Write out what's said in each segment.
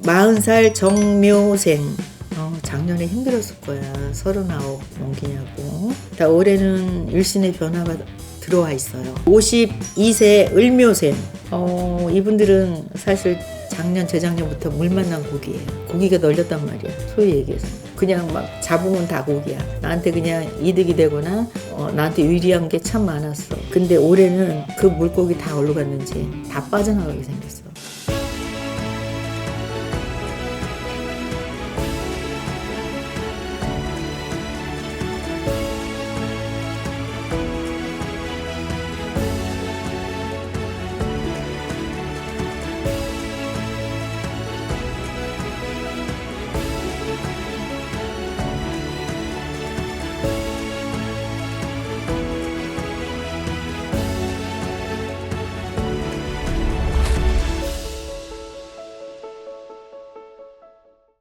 40살 정묘생. 작년에 힘들었을 거야. 39 넘기냐고. 올해는 일신의 변화가 들어와 있어요. 52세 을묘생. 이분들은 사실 작년, 재작년부터 물 만난 고기예요. 고기가 널렸단 말이야. 소위 얘기해서. 그냥 막 잡으면 다 고기야. 나한테 그냥 이득이 되거나 나한테 유리한 게 참 많았어. 근데 올해는 그 물고기 다 어디로 갔는지 다 빠져나가게 생겼어.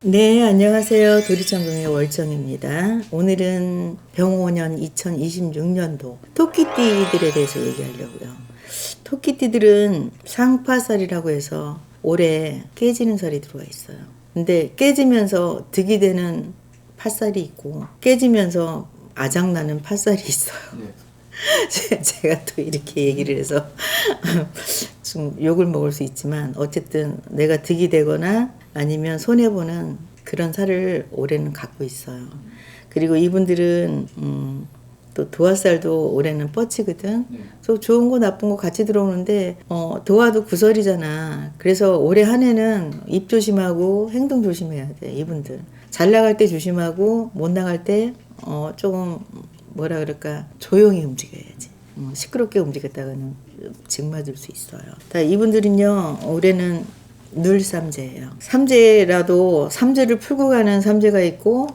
네, 안녕하세요. 도리천궁의 월정입니다. 오늘은 병오년 2026년도 토끼띠들에 대해서 얘기하려고요. 토끼띠들은 상파살이라고 해서 올해 깨지는 살이 들어와 있어요. 근데 깨지면서 득이 되는 팥살이 있고 깨지면서 아작나는 팥살이 있어요. 네. 제가 또 이렇게 얘기를 해서 좀 욕을 먹을 수 있지만 어쨌든 내가 득이 되거나 아니면 손해보는 그런 살을 올해는 갖고 있어요. 그리고 이분들은 또 도화살도 올해는 뻗치거든. 또 좋은 거 나쁜 거 같이 들어오는데 도화도 구설이잖아. 그래서 올해 한 해는 입 조심하고 행동 조심해야 돼. 이분들 잘 나갈 때 조심하고 못 나갈 때 조금 뭐라 그럴까 조용히 움직여야지. 시끄럽게 움직였다가는 징 맞을 수 있어요. 이분들은요 올해는 늘 삼재예요. 삼재라도 삼재를 풀고 가는 삼재가 있고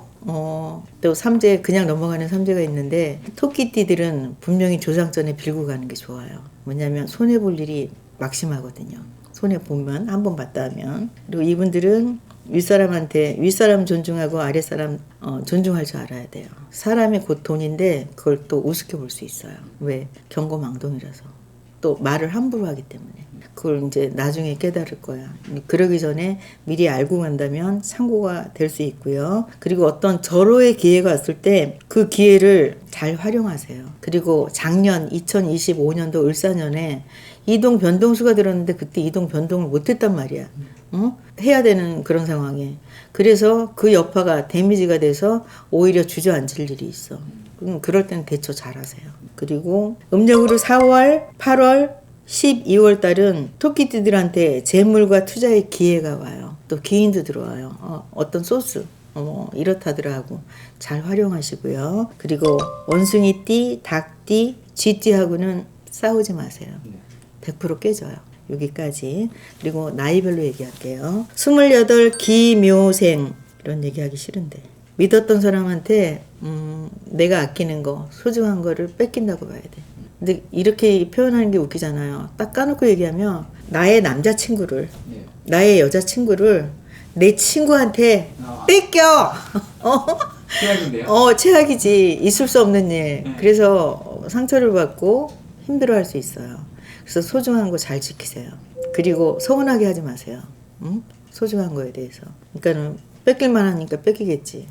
또 삼재 그냥 넘어가는 삼재가 있는데 토끼띠들은 분명히 조상전에 빌고 가는 게 좋아요. 뭐냐면 손해볼 일이 막심하거든요. 손해보면 한번 봤다 하면. 그리고 이분들은 윗사람 존중하고 아랫사람 존중할 줄 알아야 돼요. 사람이 곧 돈인데 그걸 또 우습게 볼 수 있어요. 왜? 경거망동이라서. 또 말을 함부로 하기 때문에. 그걸 이제 나중에 깨달을 거야. 그러기 전에 미리 알고 간다면 참고가 될 수 있고요. 그리고 어떤 절호의 기회가 왔을 때 그 기회를 잘 활용하세요. 그리고 작년 2025년도 을사년에 이동 변동수가 들었는데 그때 이동 변동을 못했단 말이야. 해야 되는 그런 상황에. 그래서 그 여파가 데미지가 돼서 오히려 주저앉을 일이 있어. 그럴 때는 대처 잘 하세요. 그리고 음력으로 4월, 8월, 12월 달은 토끼띠들한테 재물과 투자의 기회가 와요. 또 기인도 들어와요. 어떤 소스 이렇다더라고. 잘 활용하시고요. 그리고 원숭이띠, 닭띠, 쥐띠하고는 싸우지 마세요. 100% 깨져요. 여기까지. 그리고 나이별로 얘기할게요. 28 기묘생. 이런 얘기하기 싫은데 믿었던 사람한테 내가 아끼는 거 소중한 거를 뺏긴다고 봐야 돼. 근데 이렇게 표현하는 게 웃기잖아요. 딱 까놓고 얘기하면 나의 남자친구를 나의 여자친구를 내 친구한테 뺏겨. 최악인데요? 최악이지. 있을 수 없는 일. 그래서 상처를 받고 힘들어할 수 있어요. 그래서 소중한 거 잘 지키세요. 그리고 서운하게 하지 마세요. 소중한 거에 대해서. 그러니까는 뺏길만 하니까 뺏기겠지.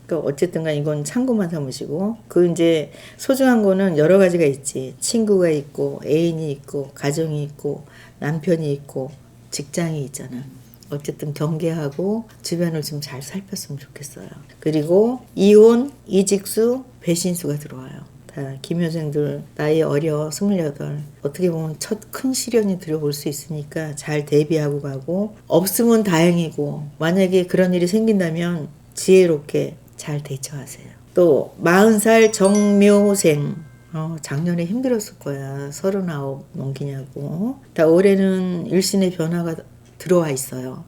그러니까 어쨌든 간 이건 참고만 삼으시고, 이제 소중한 거는 여러 가지가 있지. 친구가 있고, 애인이 있고, 가정이 있고, 남편이 있고, 직장이 있잖아. 어쨌든 경계하고 주변을 좀 잘 살폈으면 좋겠어요. 그리고 이혼, 이직수, 배신수가 들어와요. 다 기묘생들 나이 어려 28 어떻게 보면 첫 큰 시련이 들어올 수 있으니까 잘 대비하고 가고 없으면 다행이고 만약에 그런 일이 생긴다면 지혜롭게 잘 대처하세요. 또 40살 정묘생 작년에 힘들었을 거야. 39 넘기냐고. 올해는 일신의 변화가 들어와 있어요.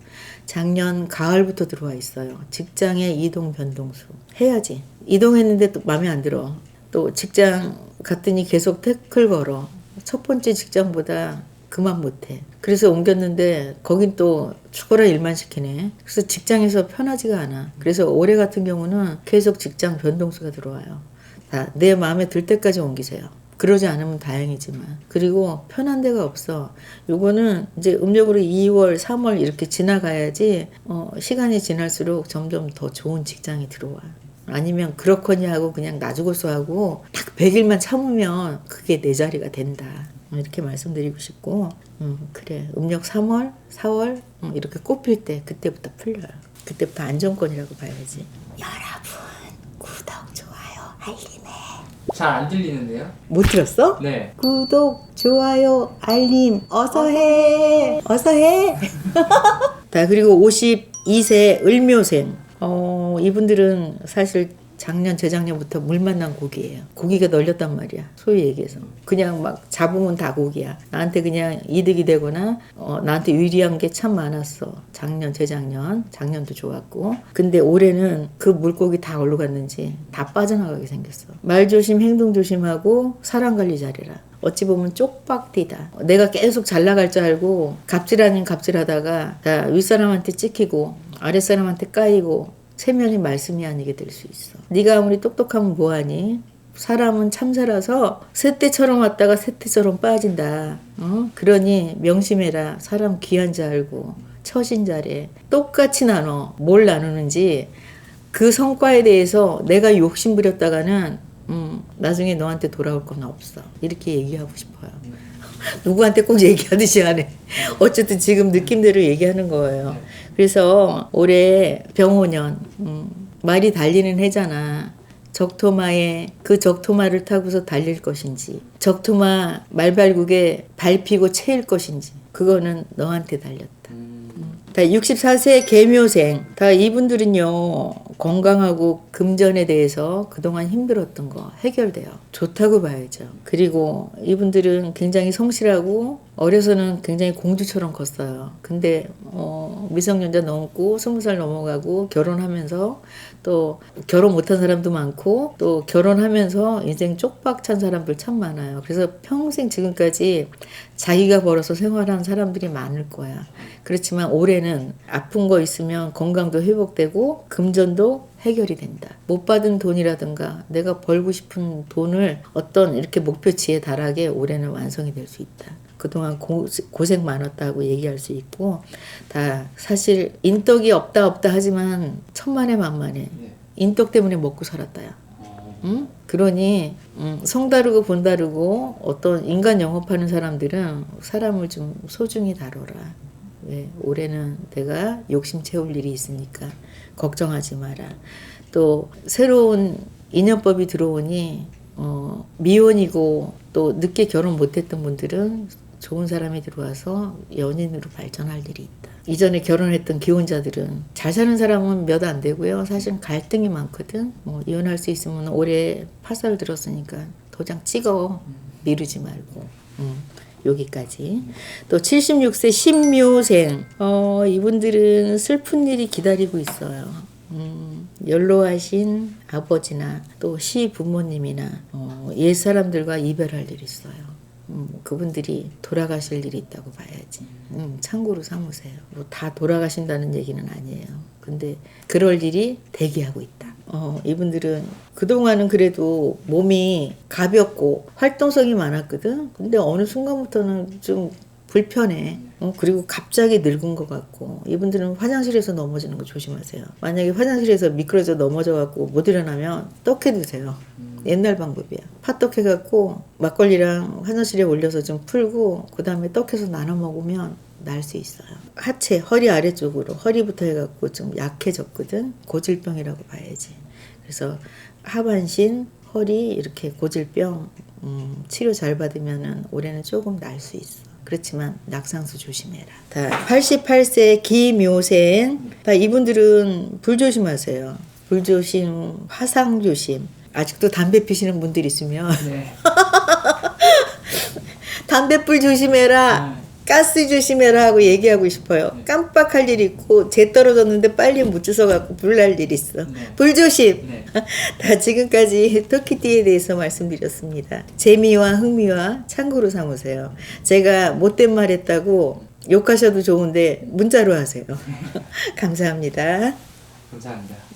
작년 가을부터 들어와 있어요. 직장의 이동 변동수 해야지. 이동했는데 또 마음에 안 들어. 또 직장 갔더니 계속 태클 걸어. 첫 번째 직장보다 그만 못해. 그래서 옮겼는데 거긴 또 죽어라 일만 시키네. 그래서 직장에서 편하지가 않아. 그래서 올해 같은 경우는 계속 직장 변동수가 들어와요. 다 내 마음에 들 때까지 옮기세요. 그러지 않으면 다행이지만. 그리고 편한 데가 없어. 요거는 이제 음력으로 2월, 3월 이렇게 지나가야지 시간이 지날수록 점점 더 좋은 직장이 들어와. 아니면 그렇거니 하고 그냥 나 죽었어 하고 딱 100일만 참으면 그게 내 자리가 된다. 이렇게 말씀드리고 싶고 그래 음력 3월, 4월 이렇게 꼽힐 때 그때부터 풀려요. 그때부터 안정권이라고 봐야지. 여러분 구독, 좋아요, 알림해. 잘 안 들리는데요? 못 들었어? 네. 구독, 좋아요, 알림 어서해. 어서해. 자, 그리고 52세 을묘생. 이분들은 사실 작년, 재작년부터 물 만난 고기예요. 고기가 널렸단 말이야. 소위 얘기해서. 그냥 막 잡으면 다 고기야. 나한테 그냥 이득이 되거나 나한테 유리한 게 참 많았어. 작년, 재작년. 작년도 좋았고. 근데 올해는 그 물고기 다 어디로 갔는지 다 빠져나가게 생겼어. 말 조심, 행동 조심하고 사람 관리 잘해라. 어찌 보면 쪽박디다. 내가 계속 잘 나갈 줄 알고 갑질 아닌 갑질하다가 윗사람한테 찍히고 아랫사람한테 까이고 체면이 말씀이 아니게 될 수 있어. 네가 아무리 똑똑하면 뭐하니? 사람은 참새라서 새떼처럼 왔다가 새떼처럼 빠진다. 그러니 명심해라. 사람 귀한 줄 알고 처신 잘해. 똑같이 나눠. 뭘 나누는지 그 성과에 대해서 내가 욕심 부렸다가는 나중에 너한테 돌아올 건 없어. 이렇게 얘기하고 싶어요. 누구한테 꼭 얘기하듯이 하네. 어쨌든 지금 느낌대로 얘기하는 거예요. 그래서 올해 병오년 말이 달리는 해잖아. 적토마에 그 적토마를 타고서 달릴 것인지 적토마 말발국에 밟히고 채일 것인지 그거는 너한테 달렸다. 다 64세 계묘생. 다 이분들은요 건강하고 금전에 대해서 그동안 힘들었던 거 해결돼요. 좋다고 봐야죠. 그리고 이분들은 굉장히 성실하고 어려서는 굉장히 공주처럼 컸어요. 근데 미성년자 넘고 20살 넘어가고 결혼하면서 또 결혼 못한 사람도 많고 또 결혼하면서 인생 쪽박 찬 사람들 참 많아요. 그래서 평생 지금까지 자기가 벌어서 생활한 사람들이 많을 거야. 그렇지만 올해는 아픈 거 있으면 건강도 회복되고 금전도 해결이 된다. 못 받은 돈이라든가 내가 벌고 싶은 돈을 어떤 이렇게 목표치에 달하게 올해는 완성이 될 수 있다. 그동안 고생 많았다고 얘기할 수 있고 다 사실 인덕이 없다 하지만 천만에 만만해. 인덕 때문에 먹고 살았다야. 응? 그러니 성 다르고 본 다르고 어떤 인간 영업하는 사람들은 사람을 좀 소중히 다뤄라. 왜? 올해는 내가 욕심 채울 일이 있으니까 걱정하지 마라. 또 새로운 인연법이 들어오니 미혼이고 또 늦게 결혼 못했던 분들은 좋은 사람이 들어와서 연인으로 발전할 일이 있다. 이전에 결혼했던 기혼자들은 잘 사는 사람은 몇 안 되고요. 사실 갈등이 많거든. 이혼할 수 있으면 올해 파살 들었으니까 도장 찍어. 미루지 말고. 여기까지. 또 76세 신묘생. 이분들은 슬픈 일이 기다리고 있어요. 연로하신 아버지나 또 시부모님이나 옛 사람들과 이별할 일이 있어요. 그분들이 돌아가실 일이 있다고 봐야지. 참고로 삼으세요. 뭐 다 돌아가신다는 얘기는 아니에요. 근데 그럴 일이 대기하고 있다. 이분들은 그동안은 그래도 몸이 가볍고 활동성이 많았거든. 근데 어느 순간부터는 좀 불편해. 그리고 갑자기 늙은 것 같고. 이분들은 화장실에서 넘어지는 거 조심하세요. 만약에 화장실에서 미끄러져 넘어져 갖고 못 일어나면 떡해 드세요. 옛날 방법이야. 팥떡 해갖고 막걸리랑 화장실에 올려서 좀 풀고 그 다음에 떡해서 나눠 먹으면 날 수 있어요. 하체, 허리 아래쪽으로 허리부터 해갖고 좀 약해졌거든. 고질병이라고 봐야지. 그래서 하반신, 허리 이렇게 고질병 치료 잘 받으면은 올해는 조금 날 수 있어. 그렇지만 낙상수 조심해라. 88세 기묘생. 이분들은 불 조심하세요. 불 조심, 화상 조심. 아직도 담배 피시는 분들 있으면 네. 담배불 조심해라. 가스 조심해라 하고 얘기하고 싶어요. 깜빡할 일 있고 재 떨어졌는데 빨리 못 주워갖고 불 날 일 있어. 불 조심. 다 지금까지 토끼띠에 대해서 말씀드렸습니다. 재미와 흥미와 참고로 삼으세요. 제가 못된 말 했다고 욕하셔도 좋은데 문자로 하세요. 감사합니다. 감사합니다.